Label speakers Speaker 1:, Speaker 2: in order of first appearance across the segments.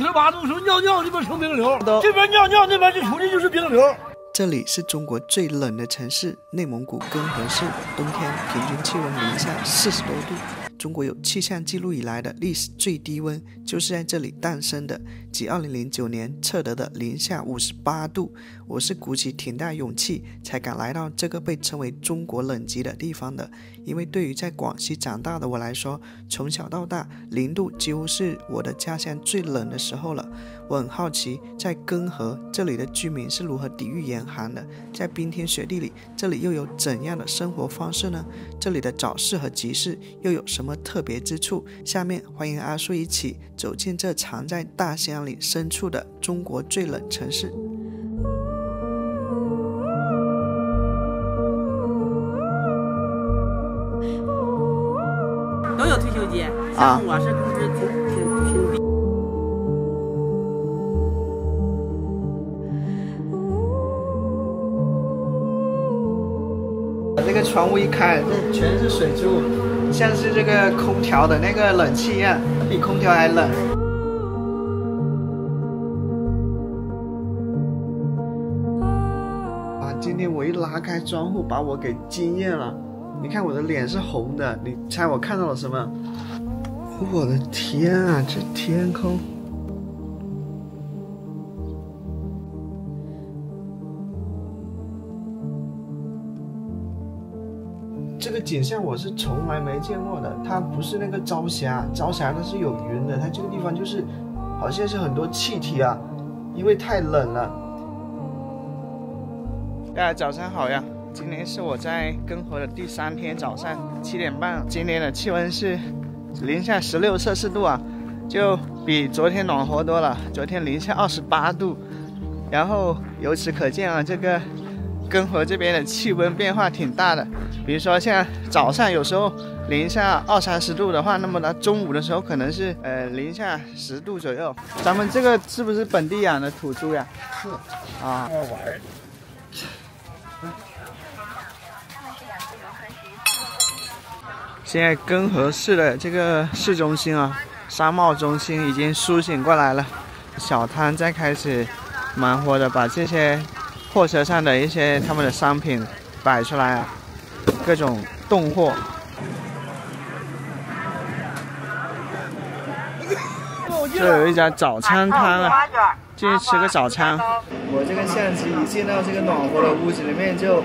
Speaker 1: 58度，说尿尿那边成冰流，这边尿尿那边就出去就是冰流。
Speaker 2: 这里是中国最冷的城市内蒙古根河市，冬天平均气温零下40多度。中国有气象记录以来的历史最低温就是在这里诞生的，即2009年测得的零下58度。我是鼓起挺大勇气才敢来到这个被称为中国冷极的地方的，因为对于在广西长大的我来说，从小到大0度几乎是我的家乡最冷的时候了。我很好奇，在根河这里的居民是如何抵御严寒的，在冰天雪地里，这里又有怎样的生活方式呢？这里的早市和集市又有什么特别之处？下面欢迎阿叔一起走进这藏在大西洋里深处的中国最冷城市。
Speaker 3: 都有退休金，像我是工资挺低。
Speaker 2: 这个窗户一开，这全是水珠，像是这个空调的那个冷气一样，比空调还冷。今天我一拉开窗户，把我给惊艳了。你看我的脸是红的，你猜我看到了什么？我的天啊，这天空！这个景象我是从来没见过的，它不是那个朝霞，朝霞它是有云的，它这个地方就是好像是很多气体啊，因为太冷了。大家早上好呀！今天是我在根河的第3天早上7点半，今天的气温是零下16摄氏度啊，就比昨天暖和多了，昨天零下28度。然后由此可见啊，这个根河这边的气温变化挺大的，比如说像早上有时候零下20-30度的话，那么到中午的时候可能是零下10度左右。咱们这个是不是本地养的土猪呀？是啊。现在根河市的这个市中心啊，商贸中心已经苏醒过来了，小摊在开始忙活的把这些货车上的一些他们的商品摆出来啊，各种冻货。这有一家早餐摊啊，进去吃个早餐。我这个相机一进到这个暖和的屋子里面就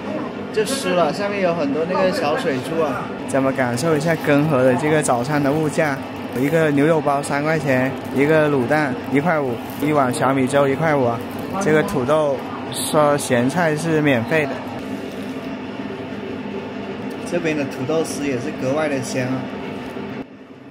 Speaker 2: 湿了，上面有很多那个小水珠啊。咱们感受一下根河的这个早餐的物价，一个牛肉包3块钱，一个卤蛋1块5，一碗小米粥1块5啊。这个土豆说咸菜是免费的。这边的土豆丝也是格外的香啊。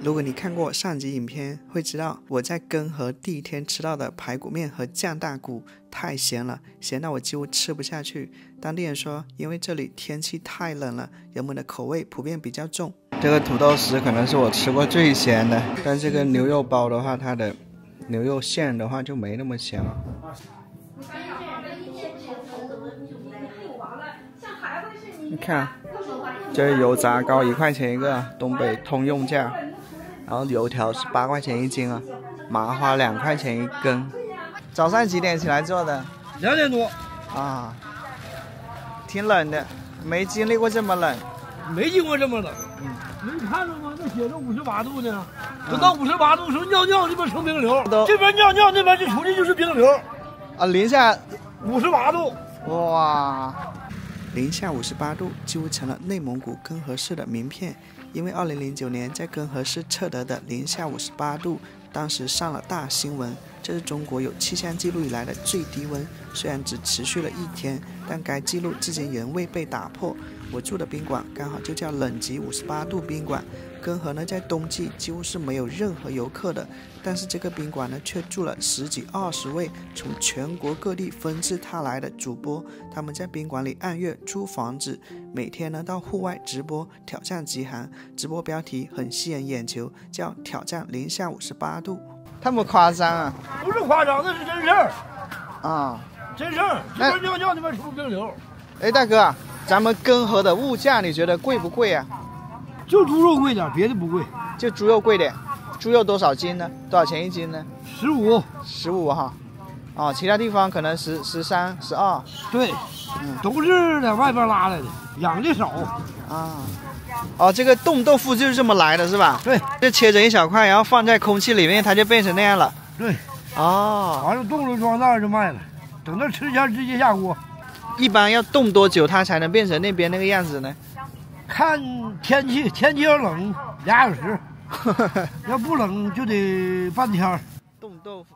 Speaker 2: 如果你看过上集影片，会知道我在根河第1天吃到的排骨面和酱大骨太咸了，咸到我几乎吃不下去。当地人说，因为这里天气太冷了，人们的口味普遍比较重。这个土豆丝可能是我吃过最咸的，但这个牛肉包的话，它的牛肉馅的话就没那么咸了。你看，这是油炸糕1块钱一个，东北通用价。然后油条是8块钱1斤啊，麻花2块钱1根。早上几点起来做的
Speaker 1: ？2点多
Speaker 2: 啊，挺冷的，没经历过这么冷。
Speaker 1: 没经过这么冷。你看着吗？那写着58度呢，都到58度，说尿尿那边成冰流，这边尿尿那边就出去就是冰流。
Speaker 2: 啊，零下
Speaker 1: 58度，
Speaker 2: 哇！零下58度几乎成了内蒙古根河市的名片。因为2009年在根河市测得的零下58度，当时上了大新闻。这是中国有气象记录以来的最低温，虽然只持续了1天，但该记录至今仍未被打破。我住的宾馆刚好就叫冷极58度宾馆。根河呢，在冬季几乎是没有任何游客的，但是这个宾馆呢，却住了10几20位从全国各地纷至沓来的主播。他们在宾馆里按月租房子，每天呢到户外直播挑战极寒。直播标题很吸引眼球，叫挑战零下58度。他们夸张啊？
Speaker 1: 不是夸张，那是真事儿
Speaker 2: 啊，
Speaker 1: 真事儿。这边尿尿那边出冰流。
Speaker 2: 哎，大哥，咱们根河的物价你觉得贵不贵啊？
Speaker 1: 就猪肉贵点，别的不贵。
Speaker 2: 就猪肉贵点。猪肉多少斤呢？多少钱1斤呢
Speaker 1: 15
Speaker 2: 哈。哦，其他地方可能13、12。
Speaker 1: 对，都是在外边拉来的，养的少
Speaker 2: 啊。哦，这个冻豆腐就是这么来的，是吧？
Speaker 1: 对，
Speaker 2: 就切成一小块，然后放在空气里面，它就变成那样了。
Speaker 1: 对，
Speaker 2: 哦，
Speaker 1: 完了冻了装袋就卖了，等到吃前直接下锅。
Speaker 2: 一般要冻多久它才能变成那边那个样子呢？
Speaker 1: 看天气，天气要冷2小时，要不冷就得半天。
Speaker 2: 冻豆腐。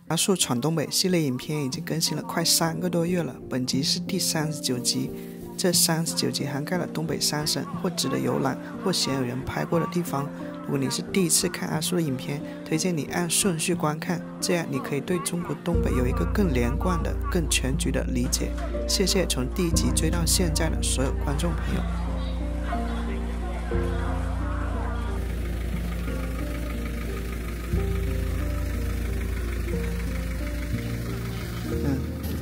Speaker 2: 阿树闯东北系列影片已经更新了快3个多月了，本集是第39集。这39集涵盖了东北3省或值得游览或鲜有人拍过的地方。如果你是第一次看阿树的影片，推荐你按顺序观看，这样你可以对中国东北有一个更连贯的、更全局的理解。谢谢从第1集追到现在的所有观众朋友。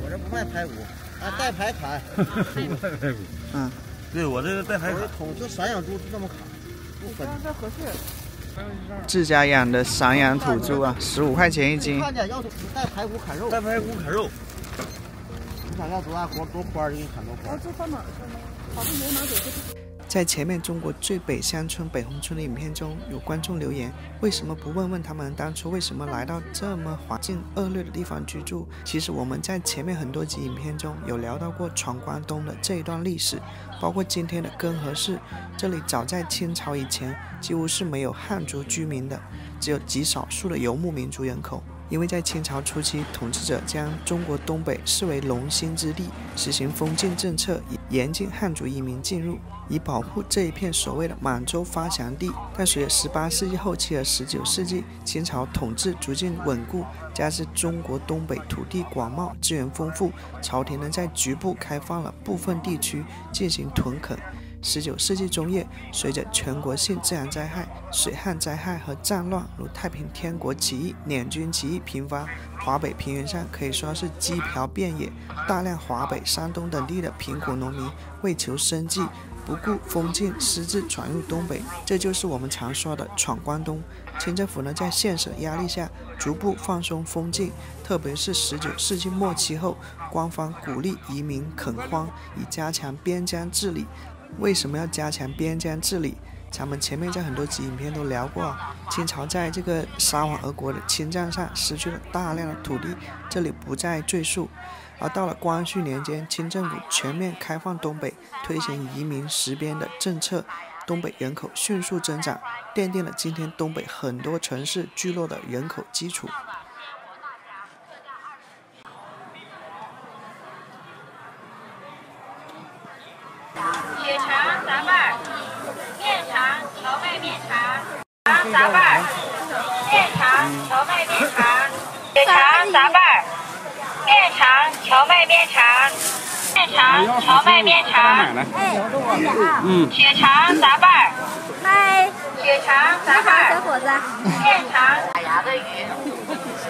Speaker 3: 我这不卖排骨，带排砍。
Speaker 4: 对我这个带排砍。
Speaker 3: 桶就散养猪就这么砍，不分。这合适。
Speaker 2: 自家养的散养土猪啊，15块钱1斤。
Speaker 3: 看见要带排骨砍肉。
Speaker 4: 带排骨砍肉。
Speaker 3: 你想要多大锅多宽就给你砍多宽。
Speaker 5: 这放哪儿去呢？好像没拿走。
Speaker 2: 在前面中国最北乡村北红村的影片中，有观众留言，为什么不问问他们当初为什么来到这么环境恶劣的地方居住？其实我们在前面很多集影片中有聊到过闯关东的这一段历史，包括今天的根河市，这里早在清朝以前几乎是没有汉族居民的，只有极少数的游牧民族人口。因为在清朝初期，统治者将中国东北视为龙兴之地，实行封禁政策，严禁汉族移民进入，以保护这一片所谓的满洲发祥地。但随着18世纪后期和19世纪，清朝统治逐渐稳固，加之中国东北土地广袤，资源丰富，朝廷呢在局部开放了部分地区进行屯垦。19世纪中叶，随着全国性自然灾害、水旱灾害和战乱，如太平天国起义、捻军起义频发，华北平原上可以说是饥殍遍野，大量华北、山东等地的贫苦农民为求生计，不顾封禁私自闯入东北，这就是我们常说的闯关东。清政府呢在现实压力下逐步放松封禁，特别是19世纪末期后，官方鼓励移民垦荒，以加强边疆治理。为什么要加强边疆治理？咱们前面在很多集影片都聊过，清朝在这个沙皇俄国的侵占上失去了大量的土地，这里不再赘述。而到了光绪年间，清政府全面开放东北，推行移民实边的政策，东北人口迅速增长，奠定了今天东北很多城市聚落的人口基础。
Speaker 6: 血肠杂拌，面肠荞麦面肠，杂拌，面肠荞麦面肠，血肠杂拌，面肠荞麦面肠，面肠荞麦面肠，血肠杂拌，
Speaker 5: 嗨，
Speaker 6: 血肠杂拌，
Speaker 5: 小伙子，
Speaker 6: 面肠打牙的鱼，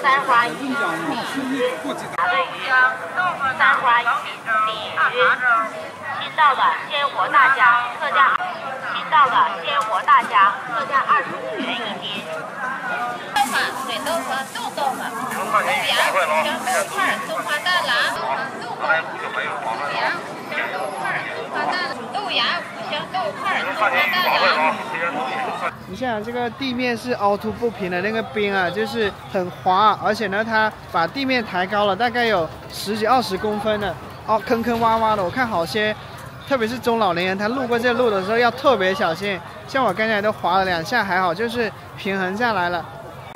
Speaker 6: 三花鱼，鲤鱼，牙的鱼，三花鱼，鲤鱼。新到的鲜活大虾，特价；新到的鲜活大虾，特价25元1斤。豆腐、水豆腐、冻豆腐、豆芽、香豆块、松花蛋啦，豆腐、豆芽、香豆块、松花蛋、豆芽、香豆块、松花蛋啦。
Speaker 2: 你想这个地面是凹凸不平的那个冰啊，就是很滑，而且呢，它把地面抬高了，大概有10几20公分的，坑坑洼洼的。我看好些。特别是中老年人，他路过这路的时候要特别小心。像我刚才都滑了2下，还好，就是平衡下来了。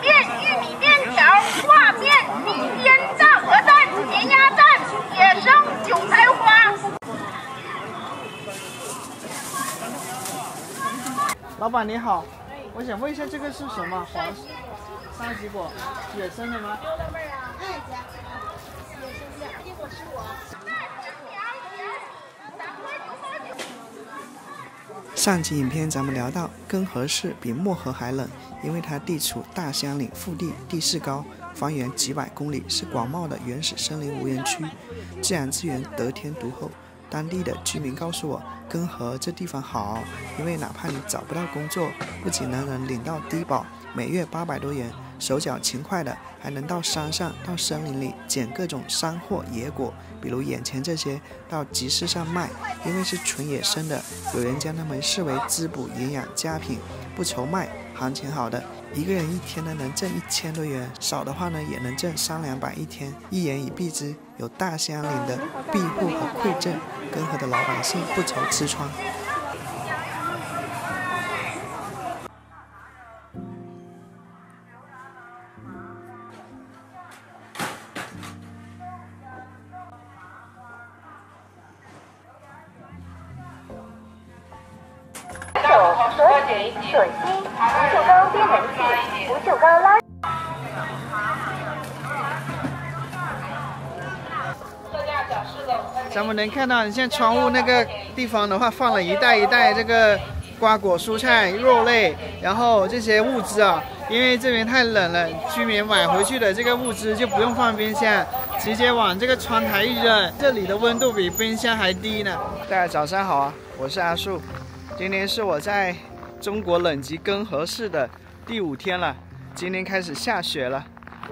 Speaker 6: 面玉米面条、挂面、地边炸鹅蛋、咸鸭蛋、野生韭菜花。
Speaker 2: 老板你好，我想问一下这个是什么？黄山棘果，野生的吗？上集影片咱们聊到，根河市比漠河还冷，因为它地处大相岭腹地，地势高，方圆几百公里，是广袤的原始森林无人区，自然资源得天独厚。当地的居民告诉我，根河这地方好，因为哪怕你找不到工作，不仅能领到低保，每月800多元，手脚勤快的还能到山上、到森林里捡各种山货野果，比如眼前这些，到集市上卖，因为是纯野生的，有人将它们视为滋补营养佳品，不愁卖，行情好的，一个人一天呢能挣1000多元，少的话呢也能挣300-200一天，一言以蔽之，有大相邻的庇护和馈赠，根河的老百姓不愁吃穿。
Speaker 6: 水溪不锈钢边人器，不锈钢拉。
Speaker 2: 咱们能看到，你像窗户那个地方的话，放了一袋一袋这个瓜果、蔬菜、肉类，然后这些物资啊，因为这边太冷了，居民买回去的这个物资就不用放冰箱，直接往这个窗台一扔，这里的温度比冰箱还低呢。大家早上好啊，我是阿树，今天是我在中国冷极根河市的第5天了，今天开始下雪了，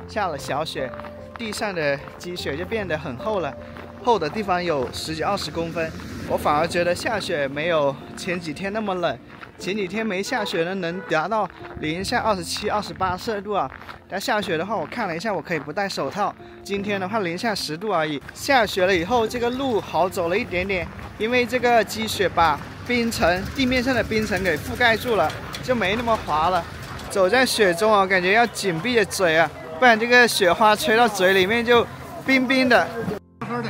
Speaker 2: 下了小雪，地上的积雪就变得很厚了，厚的地方有10几20公分。我反而觉得下雪没有前几天那么冷，前几天没下雪呢，能达到零下27、28摄氏度啊。但下雪的话，我看了一下，我可以不戴手套。今天的话零下10度而已。下雪了以后，这个路好走了一点点，因为这个积雪把冰层地面上的冰层给覆盖住了，就没那么滑了。走在雪中啊，感觉要紧闭着嘴啊，不然这个雪花吹到嘴里面就冰冰的。
Speaker 1: 在这儿呢，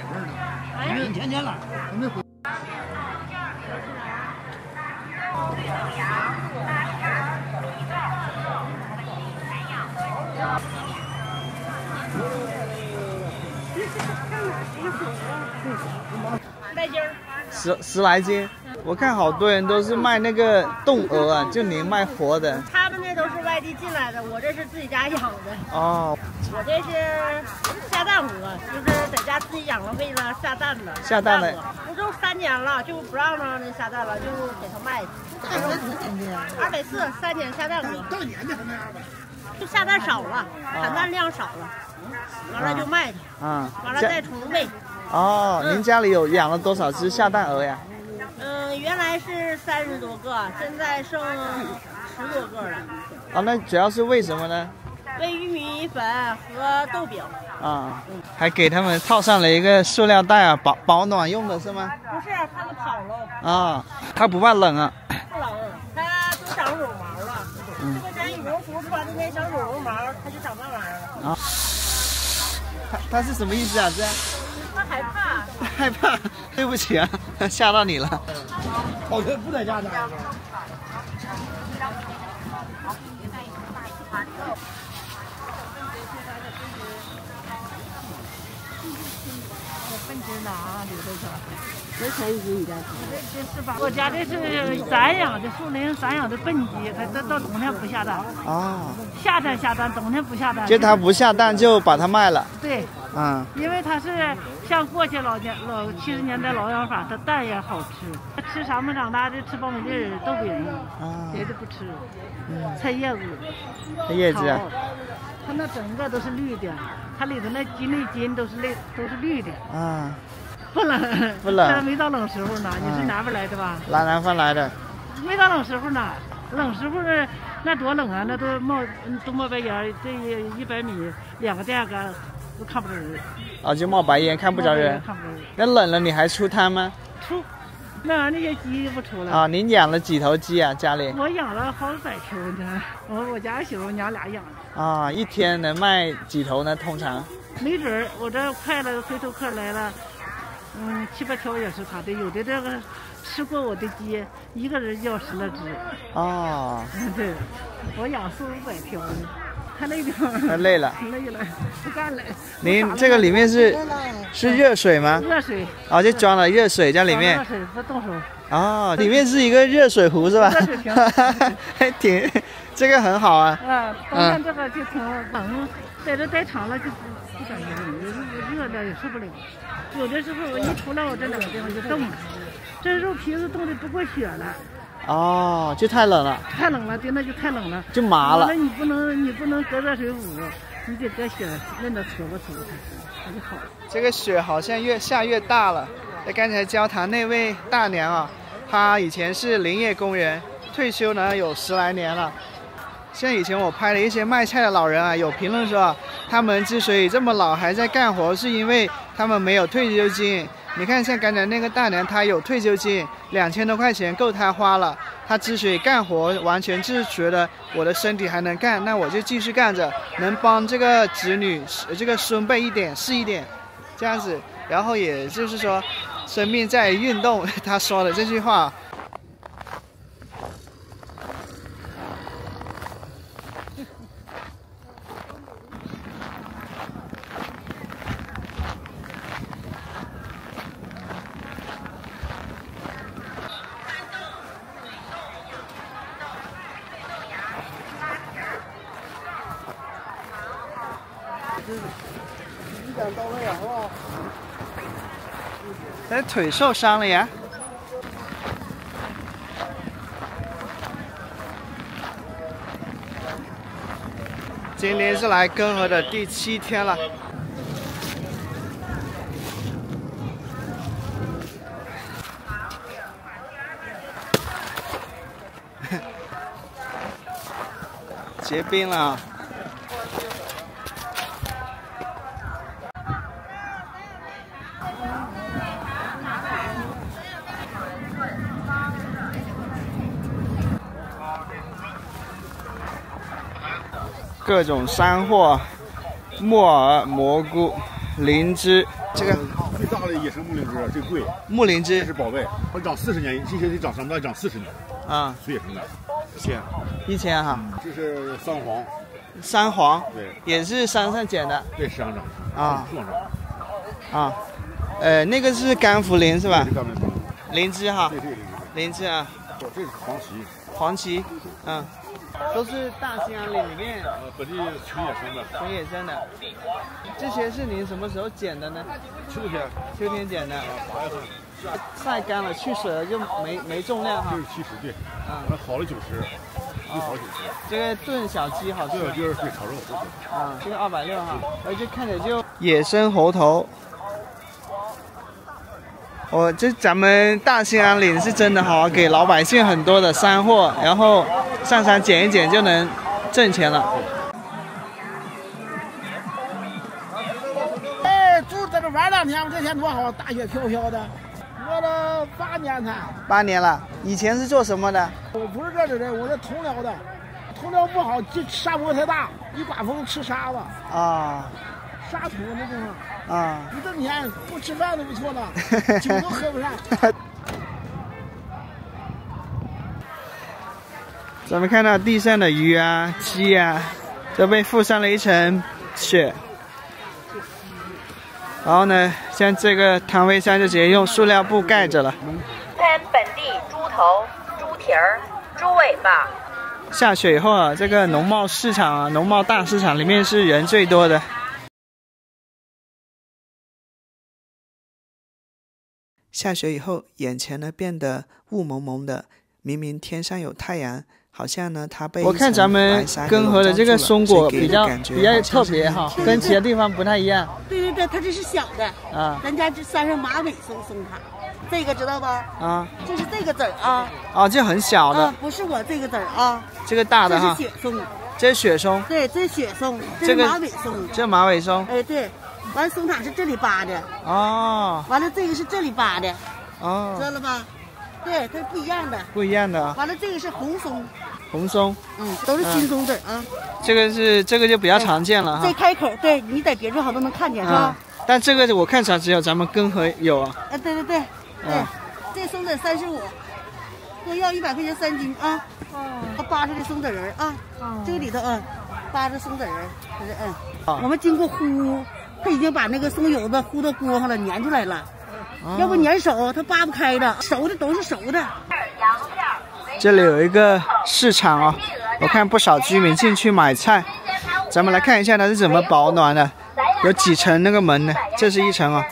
Speaker 1: 因为天天了，还没回。
Speaker 5: 来斤儿
Speaker 2: 十来斤，我看好多人都是卖那个冻鹅啊，就您卖活的。
Speaker 5: 他们那都是外地进来的，我这是自己家养的。
Speaker 2: 哦，
Speaker 5: 我这是下蛋鹅，就是在家自己养了，为了下蛋的。
Speaker 2: 下蛋的，
Speaker 5: 不就3年了，就不让那下蛋了，就给他卖。240，3年下蛋鹅。
Speaker 1: 到年的还那样吧？
Speaker 5: 就下蛋少了，产蛋量少了，完了就卖它。
Speaker 2: 啊，
Speaker 5: 完了再重喂。
Speaker 2: 哦，您家里有养了多少只下蛋鹅呀？
Speaker 5: 原来是30多个，现在剩10多个了。
Speaker 2: 啊，那主要是为什么呢？
Speaker 5: 喂玉米粉和豆饼。
Speaker 2: 啊，还给他们套上了一个塑料袋啊，保暖用的是吗？
Speaker 5: 不是，它都跑了。
Speaker 2: 啊，它不怕冷啊？
Speaker 5: 不冷，它都长绒毛了。就跟咱羽绒服穿的那小绒毛，它就长那玩意儿了。
Speaker 2: 啊，它是什么意思啊？这样？
Speaker 5: 它害怕。
Speaker 2: 害怕？对不起啊，吓到你了。
Speaker 1: 好像不在家待着。
Speaker 7: 我家这是散养的树林，散养的笨鸡，它到冬天不下蛋。
Speaker 2: 哦。
Speaker 7: 夏天下蛋，冬天不下蛋。
Speaker 2: 就它不下蛋就把它卖了。
Speaker 7: 对。
Speaker 2: 嗯。
Speaker 7: 因为它是像过去70年代老养法，它蛋也好吃。吃啥么长大的？吃苞米粒、豆饼，别的不吃。菜叶子。
Speaker 2: 菜叶子啊。
Speaker 7: 它那整个都是绿的，它里头那筋都是绿的。
Speaker 2: 啊。
Speaker 7: 不冷，
Speaker 2: 不冷，
Speaker 7: 这没到冷时候呢。你是南边来的吧？
Speaker 2: 南方来的。
Speaker 7: 没到冷时候呢，冷时候那多冷啊！那都冒白烟，这100米2个店杆都看不着人。
Speaker 2: 啊，就冒白烟，看不着人。
Speaker 7: 看不着人。
Speaker 2: 那冷了你还出摊吗？
Speaker 7: 出，那些鸡不出了。
Speaker 2: 啊，您养了几头鸡啊？家里？
Speaker 7: 我养了好100头呢。我家媳妇娘俩养的。
Speaker 2: 啊，一天能卖几头呢？通常？
Speaker 7: 没准儿，我这快了，回头客来了。7、8条也是他的，有的这个吃过我的鸡，一个人要10来只。
Speaker 2: 哦。
Speaker 7: 对，我养4、500条呢，太累的。
Speaker 2: 太累了。
Speaker 7: 累了，不干了。
Speaker 2: 您这个里面是热水吗？
Speaker 7: 热水。
Speaker 2: 啊，就装了热水在里面。
Speaker 7: 热水不动手。
Speaker 2: 哦，里面是一个热水壶是吧？
Speaker 7: 热水瓶。
Speaker 2: 还挺，这个很好啊。
Speaker 7: 冬天这个就挺冷，在这待长了就不感觉冷，热的也受不了。有的时候我一出来，我这2个地方就冻了，这肉皮子冻得不过血了，
Speaker 2: 哦，就太冷了。
Speaker 7: 太冷了，真的就太冷了，
Speaker 2: 就麻了。
Speaker 7: 完了你不能隔热水捂，你得搁雪那么搓吧搓它就好。
Speaker 2: 这个雪好像越下越大了。刚才交谈那位大娘啊，她以前是林业工人，退休呢有10来年了。像以前我拍的一些卖菜的老人啊，有评论说啊，他们之所以这么老还在干活，是因为他们没有退休金。你看，像刚才那个大娘，她有退休金，2000多块钱够她花了。她之所以干活，完全就是觉得我的身体还能干，那我就继续干着，能帮这个子女、这个孙辈一点是一点，这样子。然后也就是说，生命在于运动，她说的这句话。他腿受伤了呀！今天是来根河的第7天了。结冰了。各种山货，木耳、蘑菇、灵芝，这个
Speaker 8: 最大的野生木灵芝最贵，
Speaker 2: 木灵芝
Speaker 8: 是宝贝，它长40年，这些得长什么？长40年
Speaker 2: 啊，
Speaker 8: 是野生的
Speaker 2: ，1000哈。
Speaker 8: 这是三黄，
Speaker 2: 三黄
Speaker 8: 对，
Speaker 2: 也是山上捡的，
Speaker 8: 对，山上
Speaker 2: 啊，
Speaker 8: 树上
Speaker 2: 啊，那个是甘茯苓是吧？
Speaker 8: 甘茯苓，
Speaker 2: 灵芝哈，
Speaker 8: 对，
Speaker 2: 灵芝啊，
Speaker 8: 这是黄芪，
Speaker 2: 黄芪，嗯。都是大兴安岭里面
Speaker 8: 本地纯野生的，
Speaker 2: 纯野生的。这些是您什么时候捡的呢？
Speaker 8: 秋天
Speaker 2: 捡的。
Speaker 8: 8月份。
Speaker 2: 晒干了去水了就没重量哈。
Speaker 8: 这是70对，好了90，最好90。
Speaker 2: 这个炖小鸡好吃。
Speaker 8: 对，就是对炒肉。
Speaker 2: 啊，这个260哈，而且看着就野生猴头。这咱们大兴安岭是真的好，给老百姓很多的山货，然后上山捡一捡就能挣钱了。
Speaker 9: 哎，就在这玩2天，这天多好，大雪飘飘的，我了8年才。
Speaker 2: 8年了，以前是做什么的？
Speaker 9: 我不是这里的，我是通辽的，通辽不好，这沙漠太大，一刮风吃沙子。
Speaker 2: 啊。
Speaker 9: 沙土那地方
Speaker 2: 啊，
Speaker 9: 一整天不吃饭都不错了，酒都喝不上。
Speaker 2: 咱们看到地上的鱼啊、鸡啊，都被覆上了一层雪。然后呢，像这个摊位上就直接用塑料布盖着了。
Speaker 6: 参本地猪头、猪蹄儿、猪尾巴。
Speaker 2: 下雪以后啊，这个农贸市场啊，农贸大市场里面是人最多的。下雪以后，眼前呢变得雾蒙蒙的，明明天上有太阳，好像呢它被我看咱们根河的这个松果比较特别哈，跟其他地方不太一样。
Speaker 10: 对，它这是小的啊，咱家这山上马尾松塔，这个知道吧？啊，这是这个籽儿啊。哦，
Speaker 2: 这很小的。
Speaker 10: 不是我这个籽儿啊，
Speaker 2: 这个大的哈。
Speaker 10: 这是雪松。
Speaker 2: 这是雪松。
Speaker 10: 对，这是雪松，这是马尾松。
Speaker 2: 这马尾松。
Speaker 10: 哎，对。完松塔是这里扒的
Speaker 2: 哦，
Speaker 10: 完了这个是这里扒的
Speaker 2: 哦，
Speaker 10: 知道了吧？对，它不一样的，
Speaker 2: 不一样的。
Speaker 10: 完了这个是红松，
Speaker 2: 红松，
Speaker 10: 都是新松籽啊。
Speaker 2: 这个就比较常见了哈。
Speaker 10: 这开口，对你在别处好都能看见是吧？
Speaker 2: 但这个我看起来只有咱们根河有啊。
Speaker 10: 对，这松籽35，多要100块钱3斤啊。它扒出的松籽仁啊，这个里头扒着松籽仁，这是我们经过烀。他已经把那个松油子烀到锅上了，粘出来了。要不粘手，它扒不开的。熟的都是熟的。
Speaker 2: 这里有一个市场啊，我看不少居民进去买菜。咱们来看一下它是怎么保暖的，有几层那个门呢？这是1层啊。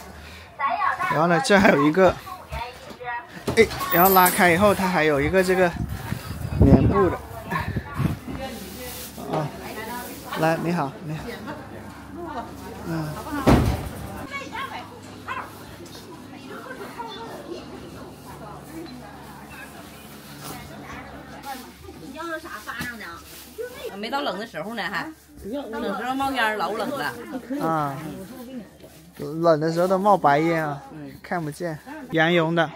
Speaker 2: 然后呢，这还有一个哎，然后拉开以后，它还有一个这个棉布的。啊，来，你好，你好。嗯。
Speaker 11: 你要是啥发上呢？没到冷的时候呢，还冷时候冒烟，老冷了。
Speaker 2: 啊。冷的时候都冒白烟啊，看不见。羊绒的，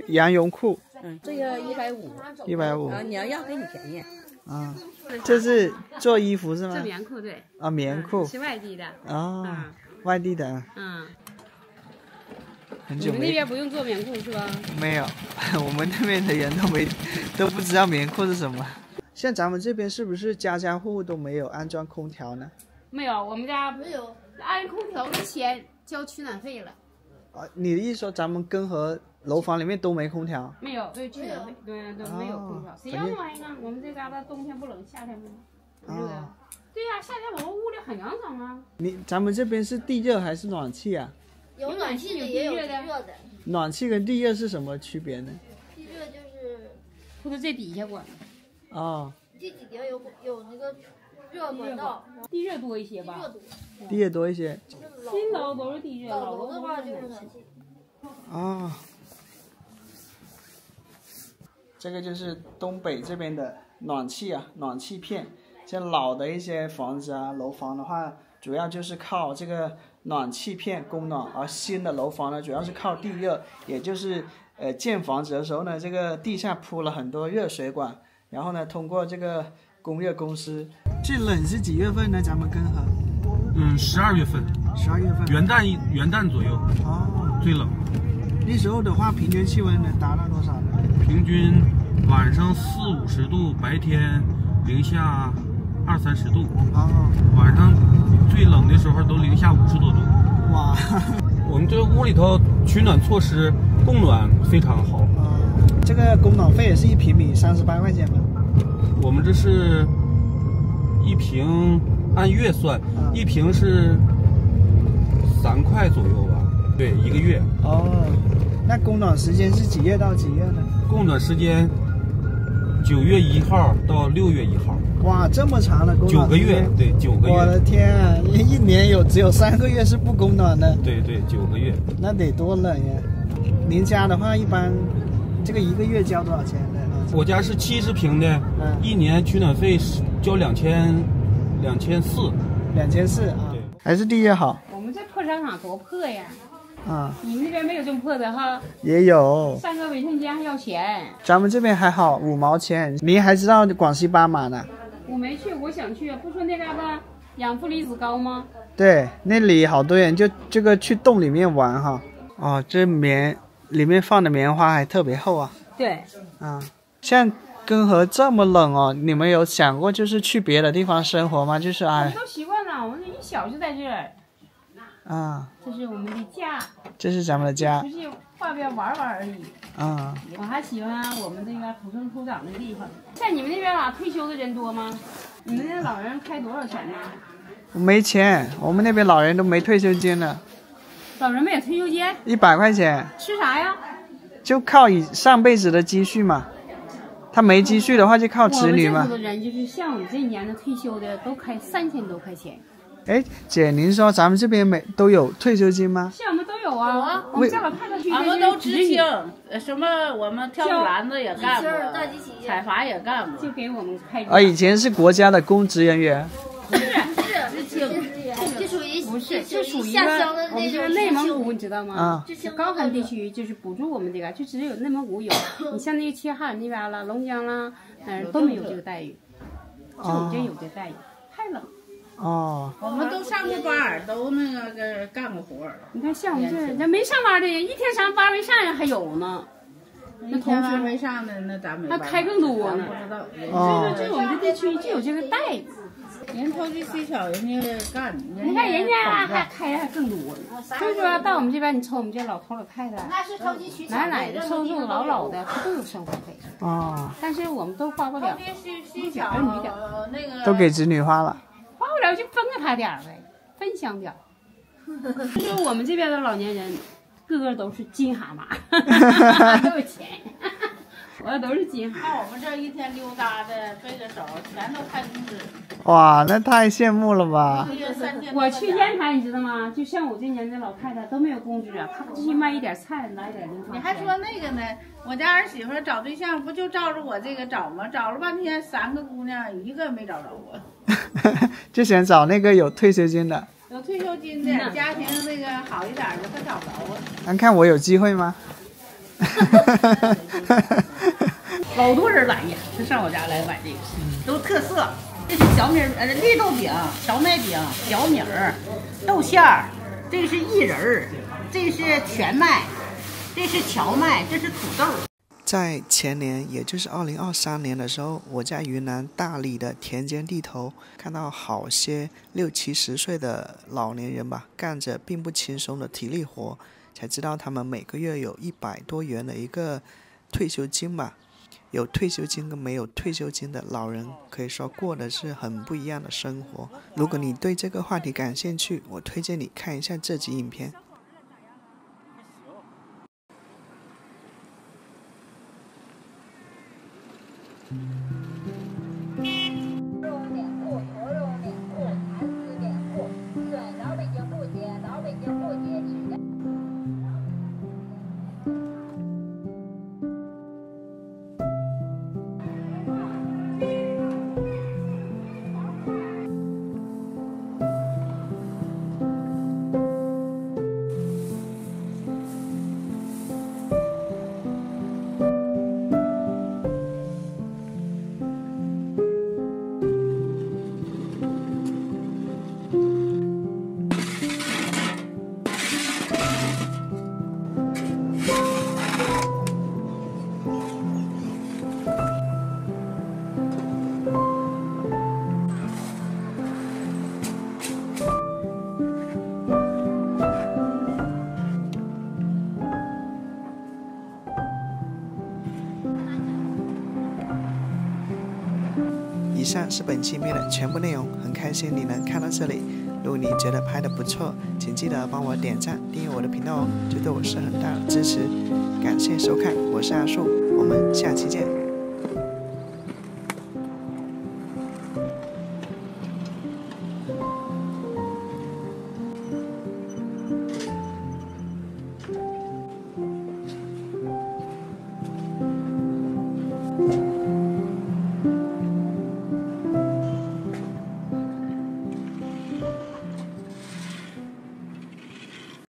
Speaker 2: 羊绒裤。
Speaker 11: 这个150。
Speaker 2: 150。
Speaker 11: 啊，你要给你便宜。
Speaker 2: 啊，这是做衣服是吗？
Speaker 12: 这棉裤对。
Speaker 2: 啊，棉裤。
Speaker 12: 是外地的。
Speaker 2: 哦，外地的。
Speaker 12: 嗯。
Speaker 2: 很久没。
Speaker 12: 你们那边不用做棉裤是吧？
Speaker 2: 没有，我们那边的人都不知道棉裤是什么。像咱们这边是不是家家户户都没有安装空调呢？
Speaker 12: 没有，我们家没有。安空调的钱交取暖费了。
Speaker 2: 啊，你的意思说咱们根河楼房里面都没空调？
Speaker 12: 没有，对取暖费，对都没有空调。谁要那玩意儿？我们这旮瘩冬天不冷，夏天不热。对呀，夏天我们屋里很凉爽啊。
Speaker 2: 咱们这边是地热还是暖气啊？
Speaker 5: 有暖气的也有地热的。
Speaker 2: 暖气跟地热是什么区别呢？
Speaker 5: 地热就是
Speaker 12: 铺在这底下管。
Speaker 2: 哦。
Speaker 5: 这底下有那个热管道。
Speaker 12: 地热多一些吧？
Speaker 2: 地热多一些。
Speaker 12: 新楼都是地热，
Speaker 5: 老楼的话就是暖气。
Speaker 2: 啊。这个就是东北这边的暖气啊，暖气片。像老的一些房子啊，楼房的话，主要就是靠这个暖气片供暖，而新的楼房呢，主要是靠地热，也就是建房子的时候呢，这个地下铺了很多热水管，然后呢，通过这个供热公司。最冷是几月份呢？咱们根河
Speaker 8: ？12月份。
Speaker 2: 12月份。
Speaker 8: 元旦左右。
Speaker 2: 哦。
Speaker 8: 最冷。
Speaker 2: 那时候的话，平均气温能达到多少呢？
Speaker 8: 平均晚上40、50度，白天零下20-30度。晚上最冷的时候都零下50多度。
Speaker 2: 哇！
Speaker 8: 我们这个屋里头取暖措施，供暖非常好。
Speaker 2: 这个供暖费也是1平米38块钱吗？
Speaker 8: 我们这是1平按月算，1平是3块左右吧？对，1个月。
Speaker 2: 哦，那供暖时间是几月到几月呢？
Speaker 8: 供暖时间9月1号到6月1号。
Speaker 2: 哇，这么长的供暖
Speaker 8: ？9个月，对，9个月。
Speaker 2: 我的天啊，一年只有3个月是不供暖的。
Speaker 8: 对对，9个月。
Speaker 2: 那得多冷呀！您家的话，一般这个1个月交多少钱呢？
Speaker 8: 我家是70平的，一年取暖费交2400。
Speaker 2: 2400啊。对，还是地热好。
Speaker 12: 我们这破商场多破呀！
Speaker 2: 啊，
Speaker 12: 你们那边没有这么破的哈？
Speaker 2: 也有。
Speaker 12: 上个卫生间还要钱。
Speaker 2: 咱们这边还好，5毛钱。您还知道广西巴马呢？
Speaker 12: 我没去，我想去。不说那旮瘩养负离子高吗？
Speaker 2: 对，那里好多人就这个去洞里面玩哈。哦，这棉里面放的棉花还特别厚啊。
Speaker 12: 对。
Speaker 2: 啊，像根河这么冷哦，你们有想过就是去别的地方生活吗？就是
Speaker 12: 我们都习惯了，我们一小就在这儿。
Speaker 2: 啊。
Speaker 12: 这是我们的家。
Speaker 2: 这是咱们的家。
Speaker 12: 出去外边玩玩而已。
Speaker 2: 啊。
Speaker 12: 我还喜欢我们这边土生土长的地方。像你们那边退休的人多吗？你们那老人开多少钱呢？
Speaker 2: 没钱，我们那边老人都没退休金呢。
Speaker 12: 老人没有退休金
Speaker 2: ？100块钱。
Speaker 12: 吃啥呀？
Speaker 2: 就靠上辈子的积蓄嘛。他没积蓄的话，就靠子女嘛。
Speaker 12: 我们这的人就是像我们这一年的退休的，都开3000多块钱。
Speaker 2: 哎，姐，您说咱们这边都有退休金吗？
Speaker 12: 像我们都有啊。我们家老太太
Speaker 11: 俺们都知青，什么我们跳竹篮子也干过，采伐也干过，
Speaker 12: 就给我们开。
Speaker 2: 以前是国家的公职人员。
Speaker 12: 不是知青，
Speaker 5: 就属于
Speaker 12: 不是，就属于
Speaker 5: 下乡的
Speaker 12: 我们就是内蒙古，你知道吗？
Speaker 2: 啊。
Speaker 12: 高寒地区就是补助我们这个，就只有内蒙古有。你像那个齐齐哈尔那边了，龙江啦，都没有这个待遇，就我们这有这待遇，太冷。
Speaker 2: 哦。
Speaker 11: 我们都上过班，都那个干过活。
Speaker 12: 你看像我们这人没上班的人，一天上班没上人还有呢。
Speaker 11: 那同事没上的，那咱没办法。
Speaker 12: 还开更多呢。
Speaker 11: 不知道。
Speaker 12: 所以说，这我们这地区就有这个待遇。
Speaker 11: 人投机取巧，人家干。
Speaker 12: 你看人家还开还更多呢。所以说到我们这边，你瞅我们这老头老太太，
Speaker 5: 那是投机取巧。
Speaker 12: 奶奶的收入老的，他都有生活费。
Speaker 2: 哦。
Speaker 12: 但是我们都花不了，一点儿一点儿。
Speaker 2: 都给子女花了。
Speaker 12: 花不了就分给他点儿呗，分享点儿。就说我们这边的老年人，个个都是金蛤蟆，都有钱。我都是金蛤蟆。
Speaker 5: 看我们这一天溜达的，背着手，全都开工资。
Speaker 2: 哇，那太羡慕了吧！
Speaker 12: 我去烟台，你知道吗？就像我这年的老太太都没有工资啊，她就去卖一点菜，拿一点零花钱。
Speaker 5: 你还说那个呢？我家儿媳妇找对象不就照着我这个找吗？找了半天3个姑娘，一个没找着我。
Speaker 2: 就想找那个有退休金的。
Speaker 5: 有退休金的，家庭那个好一点的，可找不着啊。
Speaker 2: 咱看我有机会吗？
Speaker 11: 老多人来呀，就上我家来买这个，都特色。这是小米绿豆饼、荞麦饼、小米儿、豆馅儿，这是薏仁儿，这是全麦，这是荞麦，这是土豆。
Speaker 2: 在前年，也就是2023年的时候，我在云南大理的田间地头看到好些60、70岁的老年人吧，干着并不轻松的体力活，才知道他们每个月有100多元的一个退休金吧。有退休金跟没有退休金的老人，可以说过的是很不一样的生活。如果你对这个话题感兴趣，我推荐你看一下这集影片。以上是本期影片的全部内容，很开心你能看到这里。如果你觉得拍得不错，请记得帮我点赞、订阅我的频道哦，这对我是很大的支持。感谢收看，我是阿树，我们下期见。